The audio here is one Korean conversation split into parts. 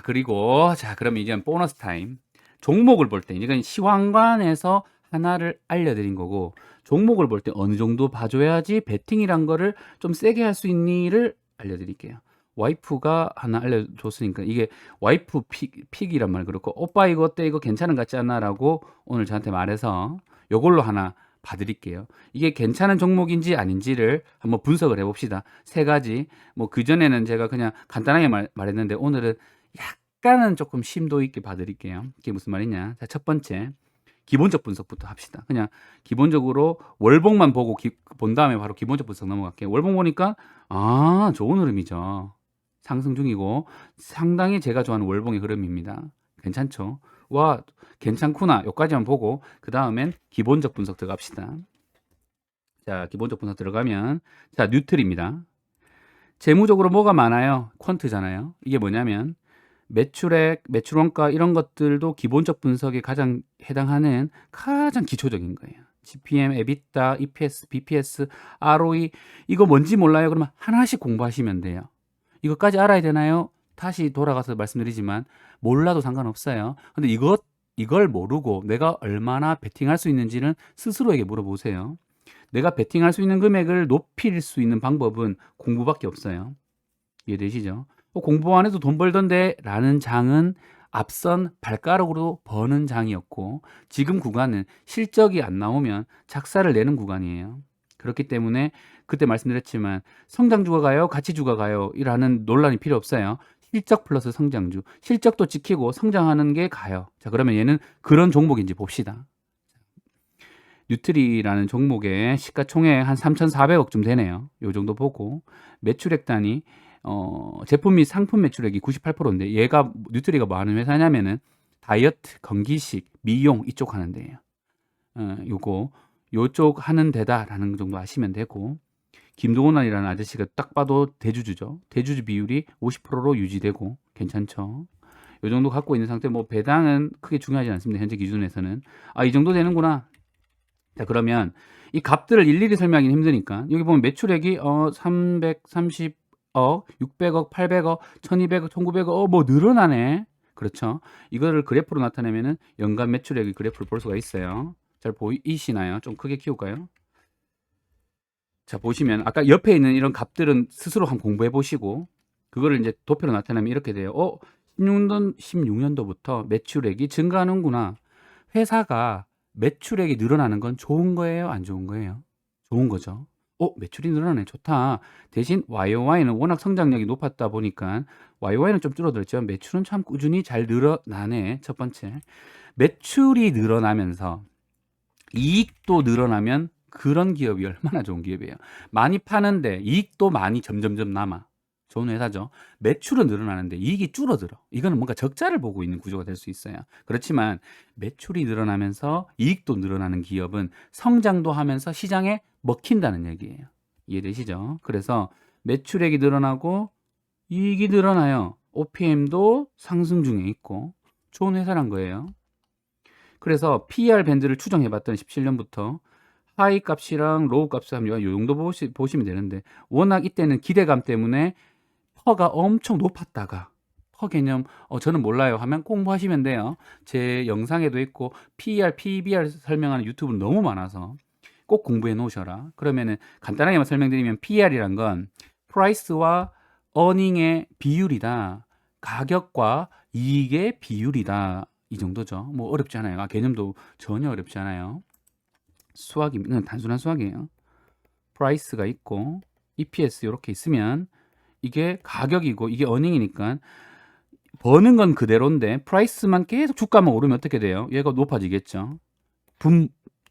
그리고 자, 그러면 이제 보너스 타임. 종목을 볼 때 이건 시황관에서 하나를 알려드린 거고, 종목을 볼 때 어느 정도 봐줘야지 베팅이란 거를 좀 세게 할 수 있니를 알려드릴게요. 와이프가 하나 알려줬으니까 이게 와이프 픽이란 말 그렇고, 오빠 이거 어때, 이거 괜찮은 것 같지 않아? 라고 오늘 저한테 말해서 요걸로 하나 봐드릴게요. 이게 괜찮은 종목인지 아닌지를 한번 분석을 해봅시다. 세 가지. 뭐 그전에는 제가 그냥 간단하게 말했는데, 오늘은 약간은 조금 심도 있게 봐드릴게요. 이게 무슨 말이냐. 자, 첫 번째, 기본적 분석부터 합시다. 그냥 기본적으로 월봉만 보고 본 다음에 바로 기본적 분석 넘어갈게요. 월봉 보니까 좋은 흐름이죠. 상승 중이고 상당히 제가 좋아하는 월봉의 흐름입니다. 괜찮죠? 와, 괜찮구나. 여기까지만 보고 그 다음엔 기본적 분석 들어갑시다. 자, 기본적 분석 들어가면, 자, 뉴트리입니다. 재무적으로 뭐가 많아요? 퀀트잖아요. 이게 뭐냐면 매출액, 매출원가 이런 것들도 기본적 분석에 가장 해당하는 가장 기초적인 거예요. GPM, EBITDA, EPS, BPS, ROE 이거 뭔지 몰라요? 그러면 하나씩 공부하시면 돼요. 이것까지 알아야 되나요? 다시 돌아가서 말씀드리지만 몰라도 상관없어요. 근데 이걸 모르고 내가 얼마나 베팅할 수 있는지는 스스로에게 물어보세요. 내가 베팅할 수 있는 금액을 높일 수 있는 방법은 공부밖에 없어요. 이해되시죠? 공부 안 해도 돈 벌던데 라는 장은 앞선 발가락으로 버는 장이었고, 지금 구간은 실적이 안 나오면 작사를 내는 구간이에요. 그렇기 때문에 그때 말씀드렸지만 성장주가 가요, 가치주가 가요 이라는 논란이 필요 없어요. 실적 플러스 성장주, 실적도 지키고 성장하는 게 가요. 자, 그러면 얘는 그런 종목인지 봅시다. 뉴트리라는 종목의 시가총액 한 3,400억쯤 되네요. 요 정도 보고 매출액 단위, 제품 및 상품 매출액이 98%인데, 얘가 뉴트리가 뭐 하는 회사냐면은 다이어트, 건기식, 미용 이쪽 하는 데예요. 요쪽 하는 데다라는 정도 아시면 되고, 김동원이라는 아저씨가 딱 봐도 대주주죠. 대주주 비율이 50%로 유지되고 괜찮죠. 요 정도 갖고 있는 상태. 뭐 배당은 크게 중요하지 않습니다. 현재 기준에서는. 이 정도 되는구나. 자, 그러면 이 값들을 일일이 설명하기는 힘드니까 여기 보면 매출액이 330억, 600억, 800억, 1200억, 1900억 뭐 늘어나네. 그렇죠? 이거를 그래프로 나타내면은 연간 매출액의 그래프를 볼 수가 있어요. 잘 보이시나요? 좀 크게 키울까요? 자, 보시면 아까 옆에 있는 이런 값들은 스스로 한번 공부해 보시고, 그거를 이제 도표로 나타내면 이렇게 돼요. 16년도부터 매출액이 증가하는구나. 회사가 매출액이 늘어나는 건 좋은 거예요? 안 좋은 거예요? 좋은 거죠. 매출이 늘어나네. 좋다. 대신 YOY는 워낙 성장력이 높았다 보니까 YOY는 좀 줄어들었지만 매출은 참 꾸준히 잘 늘어나네. 첫 번째. 매출이 늘어나면서 이익도 늘어나면 그런 기업이 얼마나 좋은 기업이에요. 많이 파는데 이익도 많이 점점점 남아. 좋은 회사죠. 매출은 늘어나는데 이익이 줄어들어. 이거는 뭔가 적자를 보고 있는 구조가 될 수 있어요. 그렇지만 매출이 늘어나면서 이익도 늘어나는 기업은 성장도 하면서 시장에 먹힌다는 얘기예요. 이해되시죠? 그래서 매출액이 늘어나고 이익이 늘어나요. OPM도 상승 중에 있고 좋은 회사란 거예요. 그래서 PER 밴드를 추정해봤더니 17년부터 하이 값이랑 로우 값을 하면 이 정도 보시면 되는데, 워낙 이때는 기대감 때문에 퍼가 엄청 높았다가, 퍼 개념 저는 몰라요 하면 공부하시면 돼요. 제 영상에도 있고 PER, PBR 설명하는 유튜브는 너무 많아서 꼭 공부해 놓으셔라. 그러면은 간단하게만 설명드리면 PER이란 건 프라이스와 어닝의 비율이다. 가격과 이익의 비율이다. 이 정도죠. 뭐 어렵지 않아요. 개념도 전혀 어렵지 않아요. 수학이면 단순한 수학이에요. 프라이스가 있고 EPS 이렇게 있으면 이게 가격이고 이게 어닝이니까 버는 건 그대로인데 프라이스만 계속 주가만 오르면 어떻게 돼요? 얘가 높아지겠죠.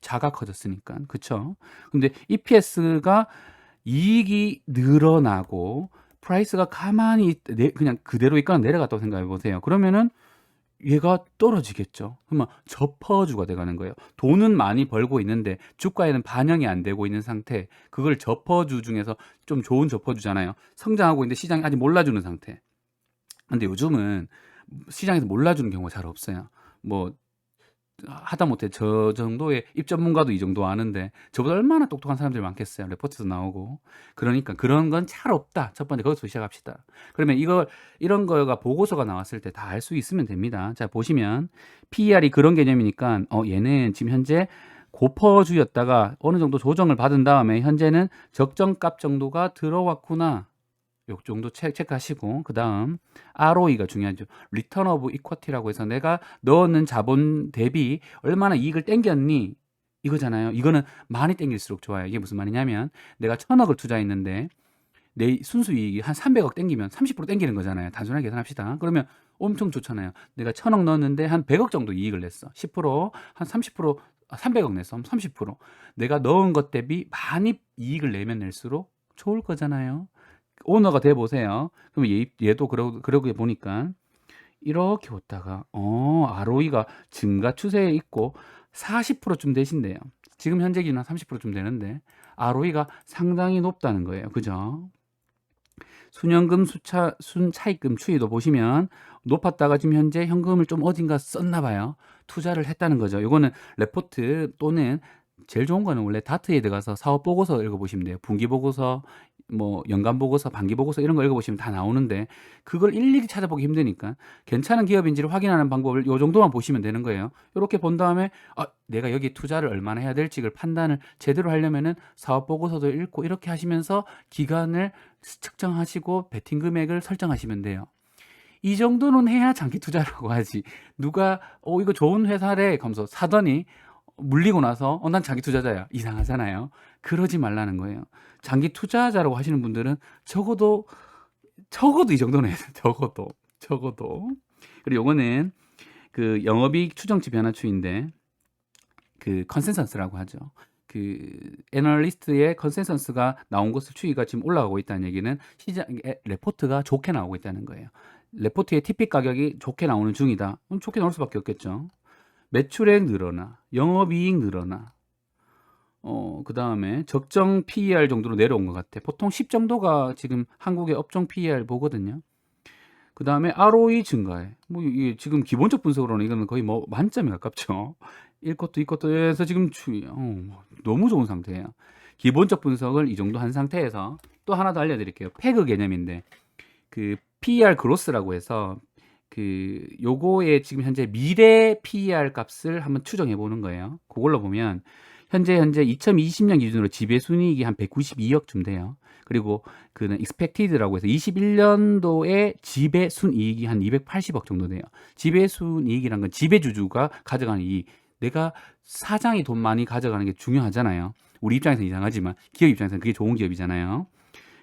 자가 커졌으니까. 그쵸? 근데 EPS가 이익이 늘어나고 프라이스가 가만히 그냥 그대로 있거나 내려갔다고 생각해 보세요. 그러면은 얘가 떨어지겠죠. 그러면 저퍼주가 돼가는 거예요. 돈은 많이 벌고 있는데 주가에는 반영이 안 되고 있는 상태. 그걸 저퍼주 중에서 좀 좋은 저퍼주잖아요. 성장하고 있는데 시장이 아직 몰라주는 상태. 근데 요즘은 시장에서 몰라주는 경우가 잘 없어요. 뭐 하다못해 저 정도의 입전문가도 이 정도 아는데 저보다 얼마나 똑똑한 사람들이 많겠어요. 레포트도 나오고. 그러니까 그런 건 잘 없다. 첫 번째 거기서 시작합시다. 그러면 이런 거가 보고서가 나왔을 때 다 알 수 있으면 됩니다. 자, 보시면 PER이 그런 개념이니까 얘는 지금 현재 고퍼주였다가 어느 정도 조정을 받은 다음에 현재는 적정값 정도가 들어왔구나. 요 정도 체크하시고, 그 다음 ROE가 중요하죠. Return of Equity라고 해서 내가 넣는 자본 대비 얼마나 이익을 땡겼니, 이거잖아요. 이거는 많이 땡길수록 좋아요. 이게 무슨 말이냐면 내가 1,000억을 투자했는데 내 순수이익이 한 300억 땡기면 30% 땡기는 거잖아요. 단순하게 계산합시다. 그러면 엄청 좋잖아요. 내가 1,000억 넣었는데 한 100억 정도 이익을 냈어. 10%, 한 30%, 300억 냈어. 30%. 내가 넣은 것 대비 많이 이익을 내면 낼수록 좋을 거잖아요. 오너가 돼 보세요. 그럼 얘도 그러고 보니까 이렇게 왔다가 ROE가 증가 추세에 있고 40%쯤 되신대요. 지금 현재 기준 한 30%쯤 되는데 ROE가 상당히 높다는 거예요. 그죠? 순현금 순차입금 추이도 보시면 높았다가 지금 현재 현금을 좀 어딘가 썼나 봐요. 투자를 했다는 거죠. 요거는 레포트 또는 제일 좋은 거는 원래 다트에 들어가서 사업 보고서 읽어보시면 돼요. 분기 보고서, 뭐 연간 보고서, 반기 보고서 이런 거 읽어보시면 다 나오는데 그걸 일일이 찾아보기 힘드니까 괜찮은 기업인지를 확인하는 방법을 요 정도만 보시면 되는 거예요. 이렇게 본 다음에 내가 여기 투자를 얼마나 해야 될지를 판단을 제대로 하려면은 사업 보고서도 읽고 이렇게 하시면서 기간을 측정하시고 베팅 금액을 설정하시면 돼요. 이 정도는 해야 장기 투자라고 하지. 누가 이거 좋은 회사래 하면서 사더니 물리고 나서 난 장기 투자자야. 이상하잖아요. 그러지 말라는 거예요. 장기 투자자라고 하시는 분들은 적어도 이 정도는 해야 돼. 적어도. 그리고 요거는 그 영업이익 추정치 변화추인데 그 컨센서스라고 하죠. 그 애널리스트의 컨센서스가 나온 것을 추이가 지금 올라가고 있다는 얘기는 레포트가 좋게 나오고 있다는 거예요. 레포트의 TP 가격이 좋게 나오는 중이다. 그럼 좋게 나올 수밖에 없겠죠. 매출액 늘어나, 영업이익 늘어나, 그 다음에 적정 PER 정도로 내려온 것 같아. 보통 10 정도가 지금 한국의 업종 PER 보거든요. 그 다음에 ROE 증가해. 뭐 이게 지금 기본적 분석으로는 이거는 거의 뭐 만점에 가깝죠. 1쿼터, 2쿼터에서 지금 너무 좋은 상태예요. 기본적 분석을 이 정도 한 상태에서 또 하나 더 알려드릴게요. 패그 개념인데 그 PER 그로스라고 해서 그 요거의 지금 현재 미래 PER 값을 한번 추정해 보는 거예요. 그걸로 보면 현재 2020년 기준으로 지배순이익이 한 192억쯤 돼요. 그리고 그는 expected라고 해서 21년도에 지배순이익이 한 280억 정도 돼요. 지배순이익이란 건 지배주주가 가져가는 이익. 내가 사장이 돈 많이 가져가는 게 중요하잖아요. 우리 입장에서는 이상하지만 기업 입장에서는 그게 좋은 기업이잖아요.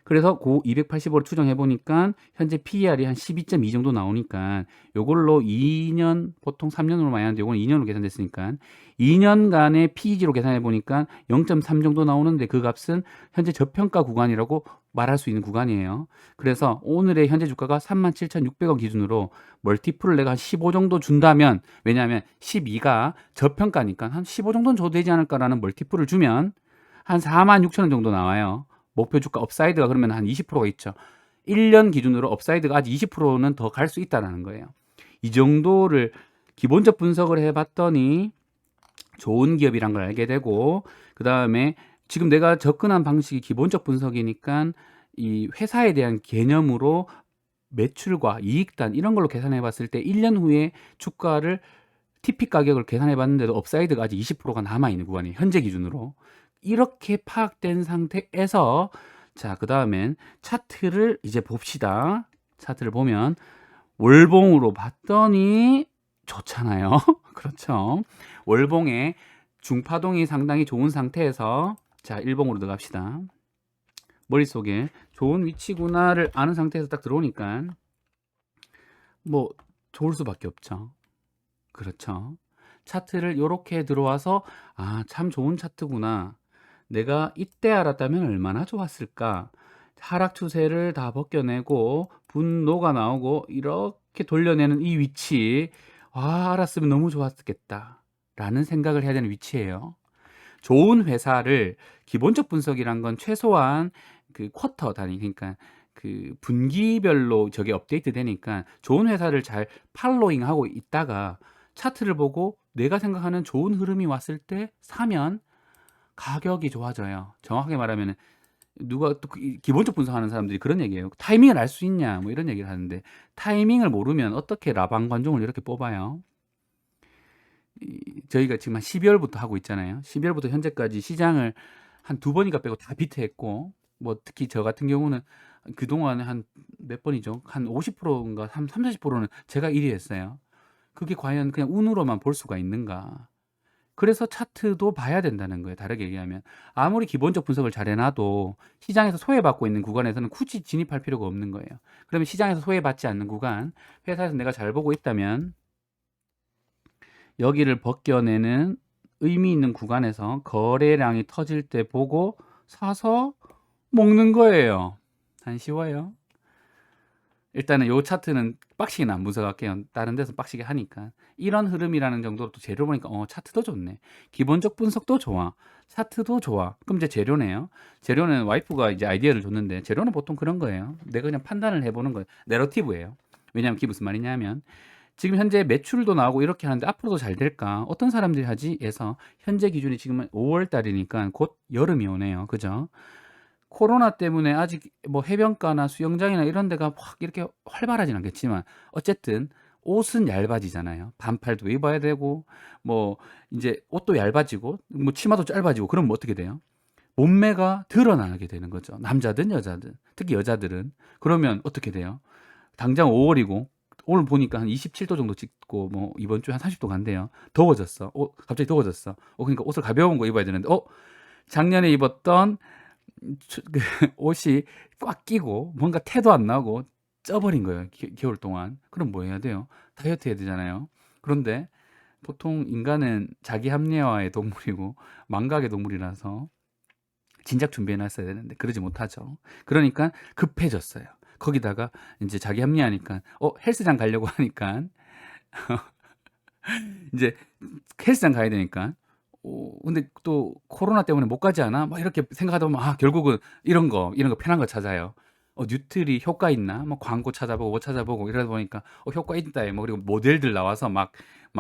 그래서 그 280으로 추정해 보니까 현재 PER이 한 12.2 정도 나오니까 요걸로 2년, 보통 3년으로 많이 하는데 요건 2년으로 계산됐으니까 2년간의 PEG로 계산해 보니까 0.3 정도 나오는데 그 값은 현재 저평가 구간이라고 말할 수 있는 구간이에요. 그래서 오늘의 현재 주가가 37,600원 기준으로 멀티플을 내가 한 15 정도 준다면, 왜냐하면 12가 저평가니까 한 15 정도는 줘도 되지 않을까라는 멀티플을 주면 한 46,000원 정도 나와요. 목표 주가 업사이드가 그러면 한 20%가 있죠. 1년 기준으로 업사이드가 아직 20%는 더 갈 수 있다는 거예요. 이 정도를 기본적 분석을 해봤더니 좋은 기업이란 걸 알게 되고, 그 다음에 지금 내가 접근한 방식이 기본적 분석이니까 이 회사에 대한 개념으로 매출과 이익단 이런 걸로 계산해 봤을 때 1년 후에 주가를 TP 가격을 계산해 봤는데도 업사이드가 아직 20%가 남아있는 구간이에요. 현재 기준으로. 이렇게 파악된 상태에서 자, 그 다음엔 차트를 이제 봅시다. 차트를 보면 월봉으로 봤더니 좋잖아요. 그렇죠. 월봉의 중파동이 상당히 좋은 상태에서 자, 일봉으로 들어갑시다. 머릿속에 좋은 위치구나를 아는 상태에서 딱 들어오니까 뭐 좋을 수밖에 없죠. 그렇죠. 차트를 이렇게 들어와서 참 좋은 차트구나. 내가 이때 알았다면 얼마나 좋았을까. 하락 추세를 다 벗겨내고 분노가 나오고 이렇게 돌려내는 이 위치, 알았으면 너무 좋았겠다 라는 생각을 해야 되는 위치예요. 좋은 회사를 기본적 분석이란 건 최소한 그 쿼터 단위, 그러니까 그 분기별로 저게 업데이트 되니까 좋은 회사를 잘 팔로잉 하고 있다가 차트를 보고 내가 생각하는 좋은 흐름이 왔을 때 사면 가격이 좋아져요. 정확하게 말하면은 누가 또 기본적 분석하는 사람들이 그런 얘기예요. 타이밍을 알 수 있냐 뭐 이런 얘기를 하는데 타이밍을 모르면 어떻게 라방 관종을 이렇게 뽑아요? 저희가 지금 한 12월부터 하고 있잖아요. 12월부터 현재까지 시장을 한 2번인가 빼고 다 비트했고 뭐 특히 저 같은 경우는 그동안 한 몇 번이죠? 한 50%인가 한 30-40%는 제가 1위 했어요. 그게 과연 그냥 운으로만 볼 수가 있는가? 그래서 차트도 봐야 된다는 거예요. 다르게 얘기하면 아무리 기본적 분석을 잘 해놔도 시장에서 소외받고 있는 구간에서는 굳이 진입할 필요가 없는 거예요. 그러면 시장에서 소외받지 않는 구간, 회사에서 내가 잘 보고 있다면 여기를 벗겨내는 의미 있는 구간에서 거래량이 터질 때 보고 사서 먹는 거예요. 안 쉬워요? 일단은 요 차트는 빡시게는 안 분석할게요. 다른 데서 빡시게 하니까. 이런 흐름이라는 정도로 또 재료 보니까 차트도 좋네. 기본적 분석도 좋아. 차트도 좋아. 그럼 이제 재료네요. 재료는 와이프가 이제 아이디어를 줬는데 재료는 보통 그런 거예요. 내가 그냥 판단을 해보는 거예요. 내러티브예요. 왜냐하면 그게 무슨 말이냐면 지금 현재 매출도 나오고 이렇게 하는데 앞으로도 잘 될까? 어떤 사람들이 하지? 해서 현재 기준이 지금은 5월 달이니까 곧 여름이 오네요. 그죠? 코로나 때문에 아직 뭐 해변가나 수영장이나 이런 데가 확 이렇게 활발하진 않겠지만 어쨌든 옷은 얇아지잖아요. 반팔도 입어야 되고 뭐 이제 옷도 얇아지고 뭐 치마도 짧아지고 그러면 뭐 어떻게 돼요? 몸매가 드러나게 되는 거죠. 남자든 여자든. 특히 여자들은. 그러면 어떻게 돼요? 당장 5월이고 오늘 보니까 한 27도 정도 찍고 뭐 이번 주에 한 30도 간대요. 더워졌어. 갑자기 더워졌어. 그러니까 옷을 가벼운 거 입어야 되는데 작년에 입었던 그 옷이 꽉 끼고 뭔가 태도 안 나고 쪄버린 거예요. 겨울 동안. 그럼 뭐 해야 돼요? 다이어트 해야 되잖아요. 그런데 보통 인간은 자기 합리화의 동물이고 망각의 동물이라서 진작 준비해 놨어야 되는데 그러지 못하죠. 그러니까 급해졌어요. 거기다가 이제 자기 합리화니까 헬스장 가려고 하니까 이제 헬스장 가야 되니까 근데 또 코로나 때문에 못 가지 않아? 막 이렇게 생각하다 보면 결국은 이런 거 편한 거 찾아요. 뉴트리 효과 있나? 뭐 광고 찾아보고 뭐 찾아보고 이러다 보니까 효과 있다. 뭐 그리고 모델들 나와서 막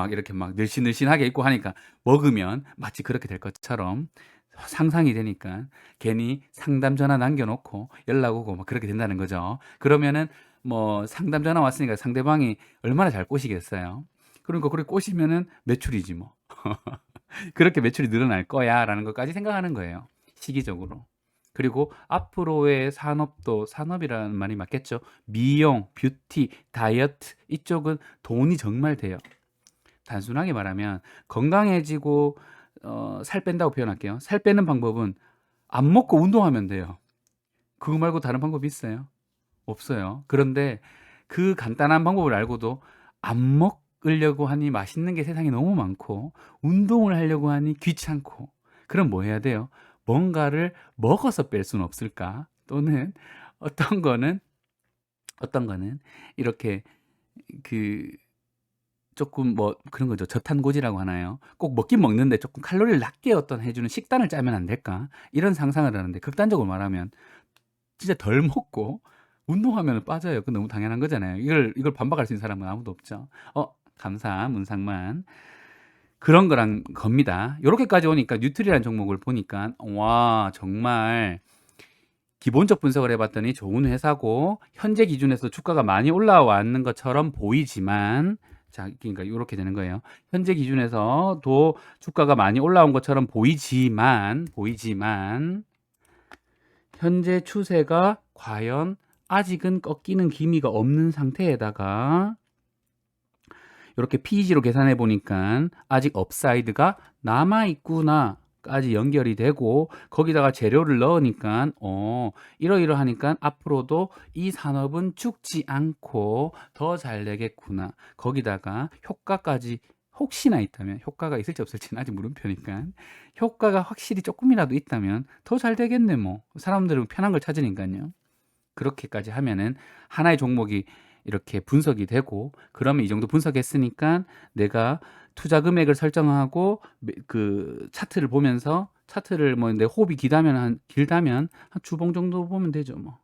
이렇게 막 늘씬늘씬하게 입고 하니까 먹으면 마치 그렇게 될 것처럼 상상이 되니까 괜히 상담 전화 남겨놓고 연락 오고 막 그렇게 된다는 거죠. 그러면은 뭐 상담 전화 왔으니까 상대방이 얼마나 잘 꼬시겠어요. 그러니까 그렇게 꼬시면은 매출이지 뭐. 그렇게 매출이 늘어날 거야라는 것까지 생각하는 거예요. 시기적으로. 그리고 앞으로의 산업도 산업이라는 말이 맞겠죠. 미용, 뷰티, 다이어트 이쪽은 돈이 정말 돼요. 단순하게 말하면 건강해지고 살 뺀다고 표현할게요. 살 빼는 방법은 안 먹고 운동하면 돼요. 그거 말고 다른 방법이 있어요? 없어요. 그런데 그 간단한 방법을 알고도 안 먹으려고 하니 맛있는 게 세상에 너무 많고 운동을 하려고 하니 귀찮고 그럼 뭐 해야 돼요? 뭔가를 먹어서 뺄 수는 없을까? 또는 어떤 거는 이렇게 그 조금 뭐 그런 거죠. 저탄고지라고 하나요? 꼭 먹긴 먹는데 조금 칼로리를 낮게 해주는 식단을 짜면 안 될까? 이런 상상을 하는데 극단적으로 말하면 진짜 덜 먹고 운동하면 빠져요. 그건 너무 당연한 거잖아요. 이걸 반박할 수 있는 사람은 아무도 없죠. 감사 문상만 그런 거란 겁니다. 요렇게까지 오니까 뉴트리라는 종목을 보니까 와 정말 기본적 분석을 해봤더니 좋은 회사고 현재 기준에서 주가가 많이 올라왔는 것처럼 보이지만 자, 그러니까 이렇게 되는 거예요. 현재 기준에서도 주가가 많이 올라온 것처럼 보이지만 현재 추세가 과연 아직은 꺾이는 기미가 없는 상태에다가 이렇게 PEG로 계산해 보니까 아직 업사이드가 남아 있구나 까지 연결이 되고 거기다가 재료를 넣으니까 이러이러하니까 앞으로도 이 산업은 죽지 않고 더 잘 되겠구나. 거기다가 효과까지 혹시나 있다면 효과가 있을지 없을지는 아직 물음표니까 효과가 확실히 조금이라도 있다면 더 잘 되겠네 뭐. 사람들은 편한 걸 찾으니까요. 그렇게까지 하면은 하나의 종목이 이렇게 분석이 되고 그러면 이 정도 분석했으니까 내가 투자 금액을 설정하고 그 차트를 보면서 차트를 뭐 내 호흡이 길다면 한 주봉 정도 보면 되죠 뭐.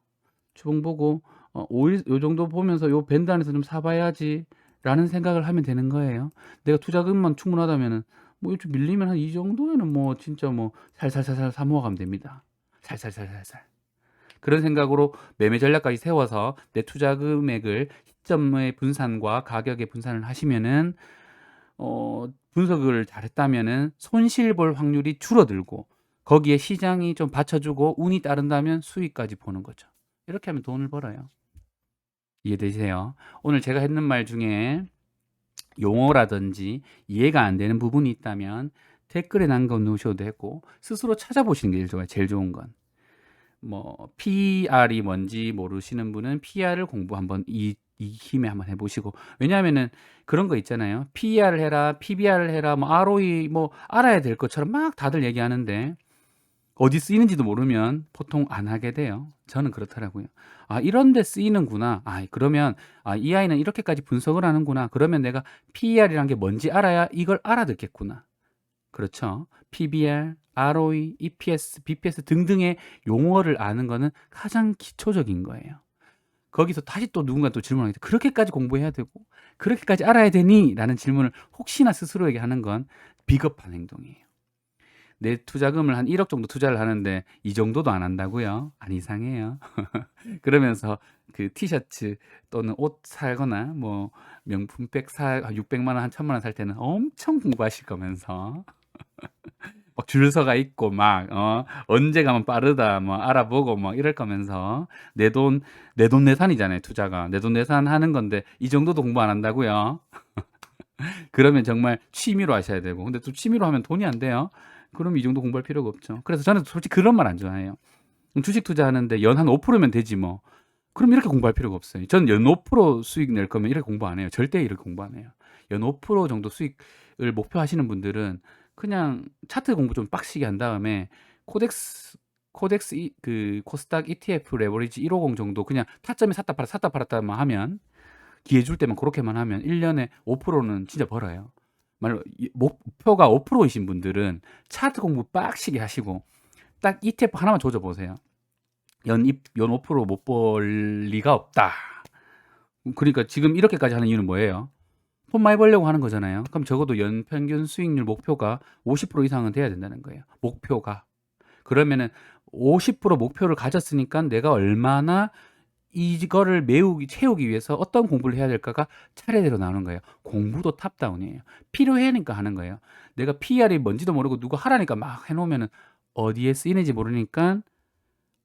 주봉 보고 5일 요 정도 보면서 요 밴드 안에서 좀 사봐야지 라는 생각을 하면 되는 거예요. 내가 투자금만 충분하다면은 뭐 좀 밀리면 한 이 정도에는 뭐 진짜 뭐 살살살살 사 모아가면 됩니다. 살살살살살. 그런 생각으로 매매 전략까지 세워서 내 투자 금액을 시점의 분산과 가격의 분산을 하시면은 분석을 잘했다면은 손실 볼 확률이 줄어들고 거기에 시장이 좀 받쳐주고 운이 따른다면 수익까지 보는 거죠. 이렇게 하면 돈을 벌어요. 이해되세요? 오늘 제가 했는 말 중에 용어라든지 이해가 안 되는 부분이 있다면 댓글에 남겨 놓으셔도 되고 스스로 찾아보시는 게 제일 좋아요. 제일 좋은 건. 뭐 PER이 뭔지 모르시는 분은 PER을 공부 한번 이 힘에 한번 해보시고 왜냐하면은 그런 거 있잖아요. PER을 해라, PBR을 해라, 뭐 ROE 뭐 알아야 될 것처럼 막 다들 얘기하는데 어디 쓰이는지도 모르면 보통 안 하게 돼요. 저는 그렇더라고요. 아, 이런 데 쓰이는구나. 아, 그러면 이 아이는 이렇게까지 분석을 하는구나. 그러면 내가 PER이란 게 뭔지 알아야 이걸 알아듣겠구나. 그렇죠. PBR, ROE, EPS, BPS 등등의 용어를 아는 거는 가장 기초적인 거예요. 거기서 다시 또 누군가 또 질문하겠죠. 그렇게까지 공부해야 되고 그렇게까지 알아야 되니? 라는 질문을 혹시나 스스로에게 하는 건 비겁한 행동이에요. 내 투자금을 한 1억 정도 투자를 하는데 이 정도도 안 한다고요? 안 이상해요. 그러면서 그 티셔츠 또는 옷 살거나 뭐 명품백 600만 원, 한 1000만 원 살 때는 엄청 공부하실 거면서 막 줄 서가 있고 막 언제 가면 빠르다 뭐 알아보고 막 이럴 거면서 내돈내산이잖아요. 투자가 내돈내산 하는 건데 이 정도도 공부 안 한다고요? 그러면 정말 취미로 하셔야 되고 근데 또 취미로 하면 돈이 안 돼요. 그럼 이 정도 공부할 필요가 없죠. 그래서 저는 솔직히 그런 말 안 좋아해요. 주식 투자하는데 연 한 5%면 되지 뭐. 그럼 이렇게 공부할 필요가 없어요. 저는 연 5% 수익 낼 거면 이렇게 공부 안 해요. 절대 이렇게 공부 안 해요. 연 5% 정도 수익을 목표하시는 분들은 그냥 차트 공부 좀 빡시게 한 다음에 그 코스닥 ETF 레버리지 150 정도 그냥 타점에 샀다 팔았다만 하면 기회 줄 때만 그렇게만 하면 1년에 5%는 진짜 벌어요. 말로 목표가 5%이신 분들은 차트 공부 빡시게 하시고 딱 ETF 하나만 조져 보세요. 연 5%못 벌 리가 없다. 그러니까 지금 이렇게까지 하는 이유는 뭐예요? 돈 많이 벌려고 하는 거잖아요. 그럼 적어도 연 평균 수익률 목표가 50% 이상은 돼야 된다는 거예요. 목표가. 그러면은 50% 목표를 가졌으니까 내가 얼마나 이거를 채우기 위해서 어떤 공부를 해야 될까가 차례대로 나오는 거예요. 공부도 탑다운이에요. 필요하니까 하는 거예요. 내가 PR이 뭔지도 모르고 누가 하라니까 막 해놓으면은 어디에 쓰이는지 모르니까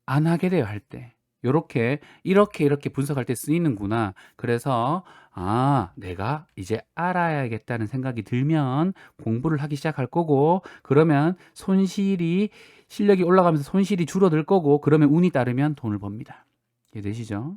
안 하게 돼요, 할 때. 이렇게 분석할 때 쓰이는구나. 그래서 내가 이제 알아야겠다는 생각이 들면 공부를 하기 시작할 거고 그러면 실력이 올라가면서 손실이 줄어들 거고 그러면 운이 따르면 돈을 법니다. 이해되시죠?